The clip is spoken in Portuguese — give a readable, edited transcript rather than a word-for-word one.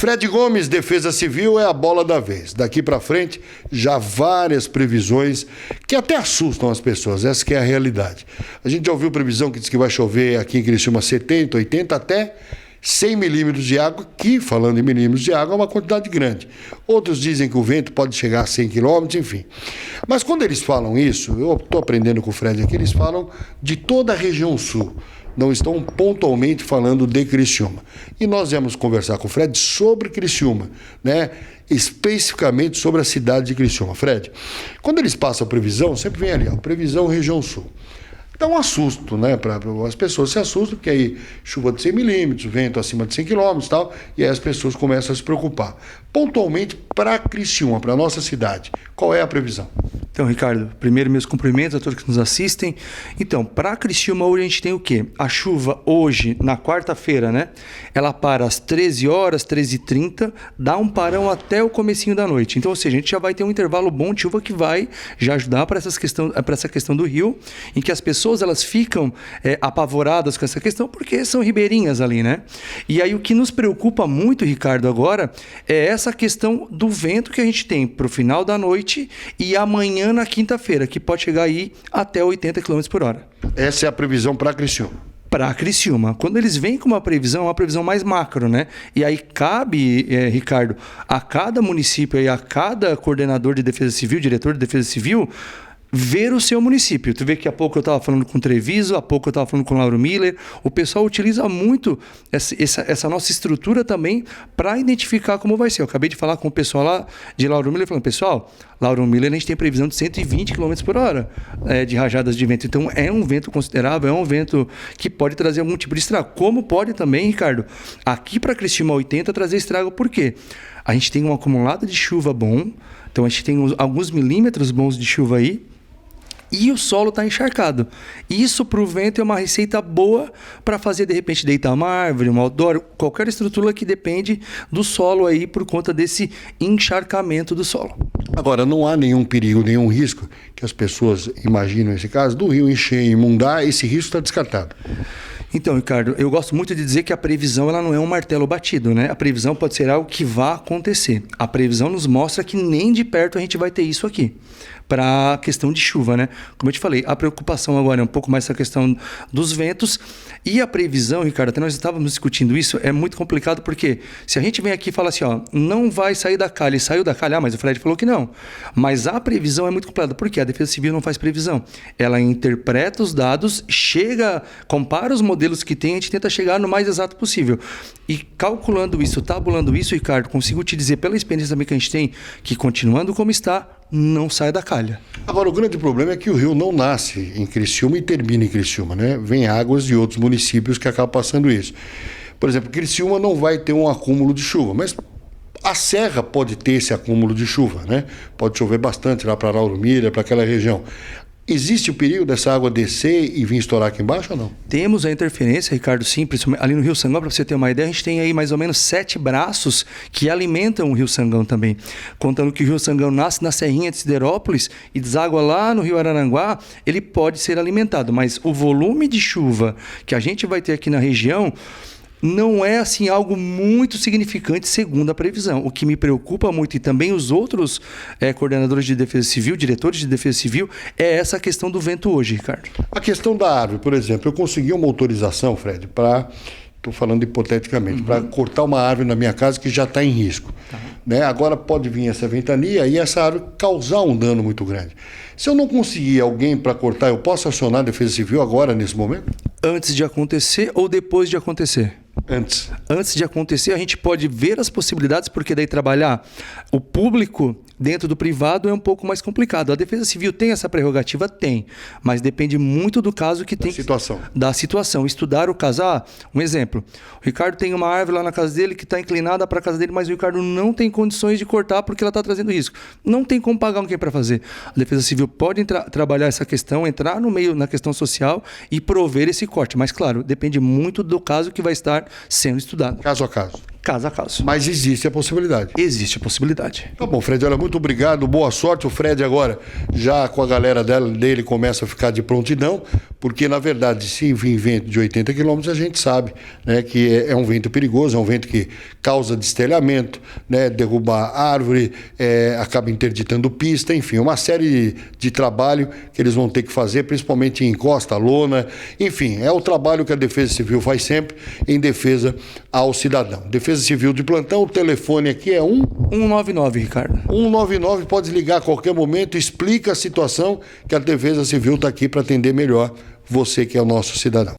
Fred Gomes, Defesa Civil, é a bola da vez. Daqui para frente, já várias previsões que até assustam as pessoas. Essa que é a realidade. A gente já ouviu previsão que diz que vai chover aqui em Criciúma 70, 80, até 100 milímetros de água, que, falando em milímetros de água, é uma quantidade grande. Outros dizem que o vento pode chegar a 100 quilômetros, enfim. Mas quando eles falam isso, eu estou aprendendo com o Fred aqui, eles falam de toda a região sul. Não estão pontualmente falando de Criciúma. E nós viemos conversar com o Fred sobre Criciúma, né? Especificamente sobre a cidade de Criciúma. Fred, quando eles passam a previsão, sempre vem ali, ó, previsão região sul. Dá um assusto, né? As pessoas se assustam, porque aí chuva de 100 milímetros, vento acima de 100 quilômetros e tal, e aí as pessoas começam a se preocupar. Pontualmente, para Criciúma, para a nossa cidade, qual é a previsão? Então, Ricardo, primeiro meus cumprimentos a todos que nos assistem. Então, para Criciúma hoje a gente tem o quê? A chuva hoje, na quarta-feira, né? Ela para às 13 horas, 13h30, dá um parão até o comecinho da noite. Então, ou seja, a gente já vai ter um intervalo bom de chuva que vai já ajudar para essa questão do rio, em que as pessoas elas ficam apavoradas com essa questão, porque são ribeirinhas ali, né? E aí o que nos preocupa muito, Ricardo, agora, é essa questão do vento que a gente tem para o final da noite e amanhã na quinta-feira, que pode chegar aí até 80 km por hora. Essa é a previsão para Criciúma. Para Criciúma. Quando eles vêm com uma previsão mais macro, né? E aí cabe, Ricardo, a cada município e a cada coordenador de defesa civil, diretor de defesa civil, ver o seu município. Tu vê que há pouco eu estava falando com o Treviso, há pouco eu estava falando com o Lauro Miller. O pessoal utiliza muito essa nossa estrutura também para identificar como vai ser. Eu acabei de falar com o pessoal lá de Lauro Miller, falando, pessoal, Lauro Miller a gente tem previsão de 120 km por hora de rajadas de vento. Então é um vento considerável, é um vento que pode trazer algum tipo de estrago. Como pode também, Ricardo, aqui para Criciúma 80 trazer estrago. Por quê? A gente tem um acumulado de chuva bom, então a gente tem alguns milímetros bons de chuva aí, e o solo está encharcado. Isso para o vento é uma receita boa para fazer, de repente, deitar uma árvore, uma outdoor, qualquer estrutura que depende do solo aí por conta desse encharcamento do solo. Agora, não há nenhum perigo, nenhum risco que as pessoas imaginam esse caso do rio encher e inundar, esse risco está descartado. Então, Ricardo, eu gosto muito de dizer que a previsão ela não é um martelo batido, né? A previsão pode ser algo que vá acontecer. A previsão nos mostra que nem de perto a gente vai ter isso aqui, para a questão de chuva, né? Como eu te falei, a preocupação agora é um pouco mais essa questão dos ventos e a previsão, Ricardo, até nós estávamos discutindo isso, é muito complicado porque se a gente vem aqui e fala assim, ó, não vai sair da calha e saiu da calha, mas o Fred falou que não. Mas a previsão é muito complicada, porque a Defesa Civil não faz previsão. Ela interpreta os dados, compara os modelos que tem, a gente tenta chegar no mais exato possível. E calculando isso, tabulando isso, Ricardo, consigo te dizer pela experiência também que a gente tem, que continuando como está, não sai da calha. Agora, o grande problema é que o rio não nasce em Criciúma e termina em Criciúma, né? Vem águas de outros municípios que acabam passando isso. Por exemplo, Criciúma não vai ter um acúmulo de chuva, mas a Serra pode ter esse acúmulo de chuva, né? Pode chover bastante lá para Lauro Miller, para aquela região. Existe o perigo dessa água descer e vir estourar aqui embaixo ou não? Temos a interferência, Ricardo, sim, principalmente ali no Rio Sangão, para você ter uma ideia, a gente tem aí mais ou menos 7 braços que alimentam o Rio Sangão também. Contando que o Rio Sangão nasce na Serrinha de Siderópolis e deságua lá no Rio Araranguá, ele pode ser alimentado, mas o volume de chuva que a gente vai ter aqui na região não é assim algo muito significante segundo a previsão. O que me preocupa muito, e também os outros coordenadores de defesa civil, diretores de defesa civil, é essa questão do vento hoje, Ricardo. A questão da árvore, por exemplo, eu consegui uma autorização, Fred, estou falando hipoteticamente, para cortar uma árvore na minha casa que já está em risco. Né? Agora pode vir essa ventania e essa árvore causar um dano muito grande. Se eu não conseguir alguém para cortar, eu posso acionar a Defesa Civil agora, nesse momento? Antes de acontecer ou depois de acontecer? Antes. Antes de acontecer, a gente pode ver as possibilidades, porque daí trabalhar o público dentro do privado é um pouco mais complicado. A Defesa Civil tem essa prerrogativa? Tem, mas depende muito do caso que tem. Da situação. Estudar o caso. Um exemplo. O Ricardo tem uma árvore lá na casa dele que está inclinada para a casa dele, mas o Ricardo não tem condições de cortar porque ela está trazendo risco. Não tem como pagar alguém para fazer. A Defesa Civil pode trabalhar essa questão, entrar no meio na questão social e prover esse corte. Mas, claro, depende muito do caso que vai estar sendo estudado. Caso a caso. Caso a caso. Mas existe a possibilidade. Existe a possibilidade. Tá bom, Fred, olha, muito obrigado, boa sorte. O Fred agora, já com a galera dele, começa a ficar de prontidão porque, na verdade, se vir vento de 80 km, a gente sabe, né, que é um vento perigoso, é um vento que causa destelhamento, né, derrubar árvore, acaba interditando pista, enfim, uma série de trabalho que eles vão ter que fazer, principalmente em encosta, lona, enfim, é o trabalho que a Defesa Civil faz sempre em defesa ao cidadão. Defesa Civil de plantão, o telefone aqui é 199, Ricardo. 199, pode ligar a qualquer momento, explica a situação que a Defesa Civil está aqui para atender melhor você que é o nosso cidadão.